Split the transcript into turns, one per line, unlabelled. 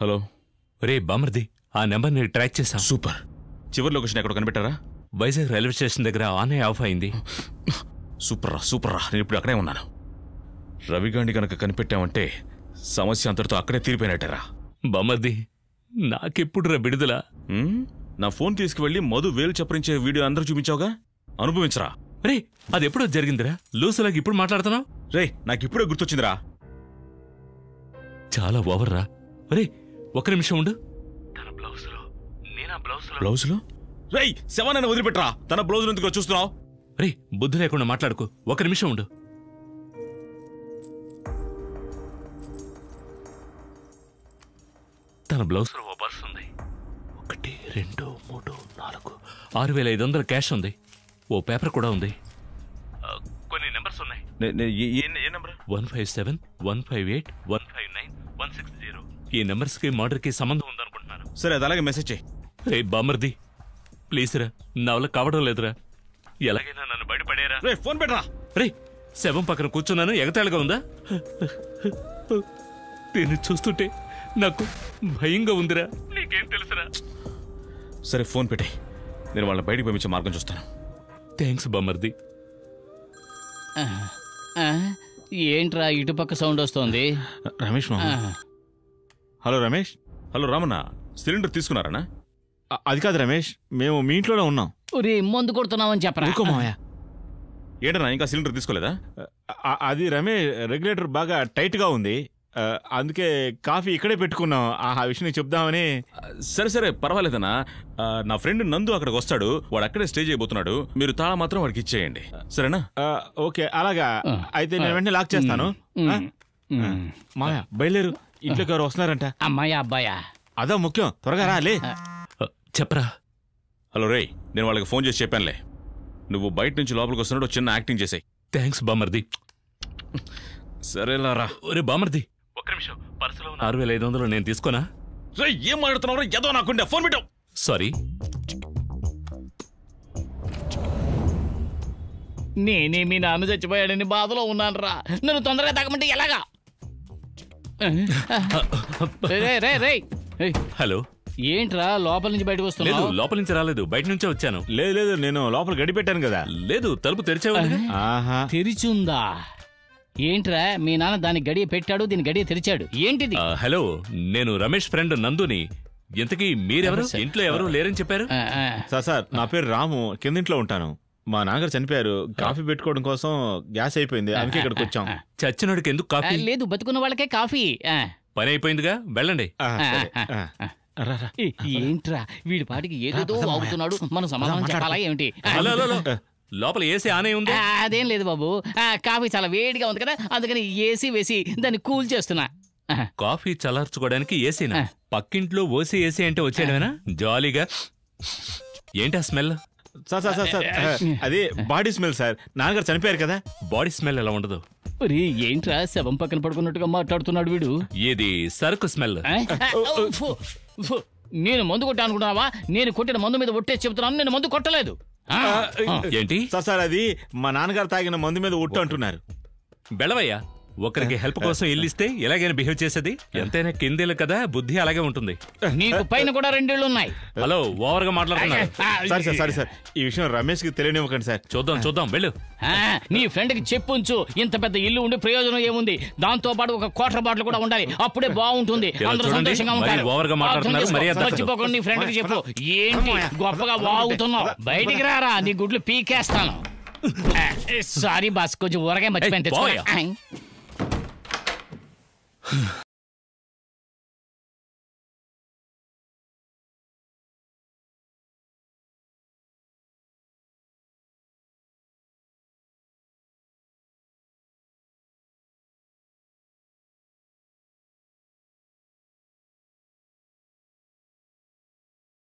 Hello
రే బామర్ది, ఆ నెంబర్ని ట్రాక్ చేశాం.
సూపర్. చివరి లొకేషన్ ఎక్కడ కనిపెట్టారా?
వైజాగ్ రైల్వే స్టేషన్ దగ్గర ఆన్ ఆఫ్ అయింది.
సూపర్ రా. నేను ఇప్పుడు అక్కడే ఉన్నాను. రవిగాండి కనుక కనిపెట్టామంటే సమస్య అంతటితో అక్కడే తీరిపోయినట్టేరా.
బామర్ది, నాకెప్పుడు విడుదల?
నా ఫోన్ తీసుకువెళ్ళి మధు వేలు చప్పరించే వీడియో అందరూ చూపించావుగా, అనుభవించరా.
రే, అది ఎప్పుడో జరిగిందిరా. లూసులాగా ఇప్పుడు మాట్లాడుతున్నావు?
రే, నాకు ఇప్పుడే గుర్తొచ్చిందిరా.
చాలా ఓవర్ రా. రే, ఒక్క నిమిషం ఉండు. తన
బ్లౌజులో రేయ్ శవాన్ని వదిలిపెట్టరా. తన బ్లౌజులు ఎందుకు చూస్తున్నావు?
రే, బుద్ధి లేకుండా మాట్లాడుకో. ఒక నిమిషం ఉండు. తన బ్లౌజ్ లో ఓ పర్స్ ఉంది. 1 2 3 4 6500 క్యాష్ ఉంది. ఓ పేపర్ కూడా ఉంది. కొన్ని నెంబర్స్ ఉన్నాయి. 157 158 159 160. ఈ నెంబర్స్ కి మర్డర్ కి సంబంధం ఉందనుకుంటున్నాను.
సరే, అది అలాగే మెసేజ్ చేయి.
రే బామర్ది, ప్లీజ్ రా, నా వల్ల కావడం లేదురా. ఎలాగైనా నన్ను బయటపడేరా.
రే, ఫోన్ పెట్టరా.
రే, శవం పక్కన కూర్చున్నాను, ఎగతాళిగా ఉందా? దీన్ని చూస్తుంటే నాకు భయంగా ఉందిరా. నీకేం తెలుసురా?
సరే, ఫోన్ పెట్టే. నేను వాళ్ళని బయటికి పంపించే మార్గం చూస్తాను.
థ్యాంక్స్ బామర్ది.
ఏంట్రా ఇటుపక్క సౌండ్ వస్తోంది?
రమేష్ మామ. Hello Ramesh. Hello Ramanna, cylinder తీసుకున్నారనా?
అది కాదు రమేష్, మేము మీ ఇంట్లోనే ఉన్నాం.
మందు కొడుతున్నామని చెప్పరా?
ఏంటన్నా ఇంకా సిలిండర్ తీసుకోలేదా?
అది రమేష్, రెగ్యులేటర్ బాగా టైట్ గా ఉంది, అందుకే కాఫీ ఇక్కడే పెట్టుకున్నాం. ఆ విషయం నీకు చెప్దామని.
సరే పర్వాలేదన్నా. నా ఫ్రెండ్ నందు అక్కడికి వస్తాడు, వాడు అక్కడే స్టే చేయబోతున్నాడు. మీరు తాళం మాత్రం వాడికి ఇచ్చేయండి, సరేనా?
ఓకే, అలాగా అయితే నేను వెంటనే లాక్ చేస్తాను. మాయా బయలుదేరు, ఇంట్లోకి ఎవరు వస్తున్నారంట.
అమ్మాయా అబ్బాయా?
అదో ముఖ్యం, త్వరగా రాలే.
చెప్పరా.
హలో రే, నేను వాళ్ళకి ఫోన్ చేసి చెప్పానులే. నువ్వు బయట నుంచి లోపలికి వస్తున్నాడు, చిన్న యాక్టింగ్ చేసాయి.
థ్యాంక్స్ బామర్ది.
సరేలారా.
ఒరే బామర్ది, ఒక్క నిమిషం. పర్సులో 6500 నేను తీసుకోనా?
రే, ఏం మాట్లాడుతున్నావు? ఏదో నాకుండే. ఫోన్ పెట్టావు.
సారీ.
నేనే మీ నాన్న చచ్చిపోయాడని బాధలో ఉన్నాను రా. నన్ను తొందరగా తాగమంటే ఎలాగా?
హలో,
ఏంట్రా లోపల నుంచి బయటకు వస్తున్నావు?
లోపల నుంచి రాలేదు, బయట నుంచే వచ్చాను.
లేదు, నేను లోపల గడి పెట్టాను కదా.
లేదు, తలుపు తెరిచావు.
తెరిచుందా? ఏంట్రా మీ నాన్న దాని గడియ పెట్టాడు, దీని గడియ తెరిచాడు, ఏంటిది?
హలో, నేను రమేష్ ఫ్రెండ్ నందుని. ఇంతకీ మీరెవరు? ఇంట్లో ఎవరు లేరని చెప్పారు.
సార్, నా పేరు రాము, కిందింట్లో ఉంటాను. మా నాన్నగారు చనిపోయారు, కాఫీ పెట్టుకోవడం కోసం గ్యాస్ అయిపోయింది, అందుకే ఇక్కడికి వచ్చాం.
చచ్చినోడికి ఎందుకు కాఫీ?
లేదు, బతుకున్న వాళ్ళకే కాఫీ.
పని అయిపోయిందిగా, వెళ్ళండి.
ఏంట్రా వీడి పాటికి ఏదేదో వాగుతున్నాడు, మనం సమాధానం చెప్పాలా ఏమిటి?
హలో, లోపల ఏసీ ఆనే ఉంది.
అదేం లేదు బాబు, కాఫీ చాలా వేడిగా ఉంది కదా, అందుకని ఏసీ వేసి దాన్ని కూల్ చేస్తున్నా.
కాఫీ చల్లార్చుకోవడానికి ఏసీనా? పక్కింట్లో ఓసీ ఏసీ అంటే వచ్చేయడమేనా జాలీగా? ఏంటా స్మెల్?
సార్, అది బాడీ స్మెల్ సార్. నాన్నగారు చనిపోయారు కదా.
బాడీ స్మెల్ ఎలా ఉండదు?
ఏంట్రా శవం పక్కన పడుకున్నట్టుగా మాట్లాడుతున్నాడు వీడు?
ఇది సరుకు స్మెల్.
నేను మందు కొట్టా అనుకుంటున్నావా? నేను కొట్టిన మందు మీద ఒట్టేసి చెబుతున్నాను, నేను మందు కొట్టలేదు.
ఏంటి
సార్, అది మా నాన్నగారు తాగిన మందు మీద ఒట్టు అంటున్నారు.
బెళవయ్యా, ఒకరికి హెల్ప్ కోసం ఇల్లిస్తే ఎలాగైనా బిహేవ్ చేసేది. ఎంతైనా కిందేలు కదా, బుద్ధి అలాగే ఉంటుంది.
నీకు పైన కూడా 2 ఇళ్ళు ఉన్నాయి.
హలో, ఓవర్ గా మాట్లాడుతున్నారు.
సార్, ఈ విషయం రమేష్ కి తెలియనివ్వకండి సార్.
చూద్దాం, వెళ్ళు.
నీ ఫ్రెండ్ కి చెప్పుంచు, ఇంత పెద్ద ఇల్లు ఉండి ప్రయోజనం ఏముంది? దాంతో పాటు ఒక క్వార్టర్ బాటిల్ కూడా ఉండాలి, అప్పుడే బాగుంటుంది, అందరూ సంతోషంగా ఉంటారు.
ఓవర్ గా మాట్లాడుతున్నారు.
మర్చిపోకుండా నీ ఫ్రెండ్ కి చెప్పు. ఏంటి గొప్పగా వాగుతున్నావు? బయటికి రారా, నీ గుడ్లు పీకేస్తాను. సారీ బాస్, కొంచెం ఊరగా మర్చిపోయింది.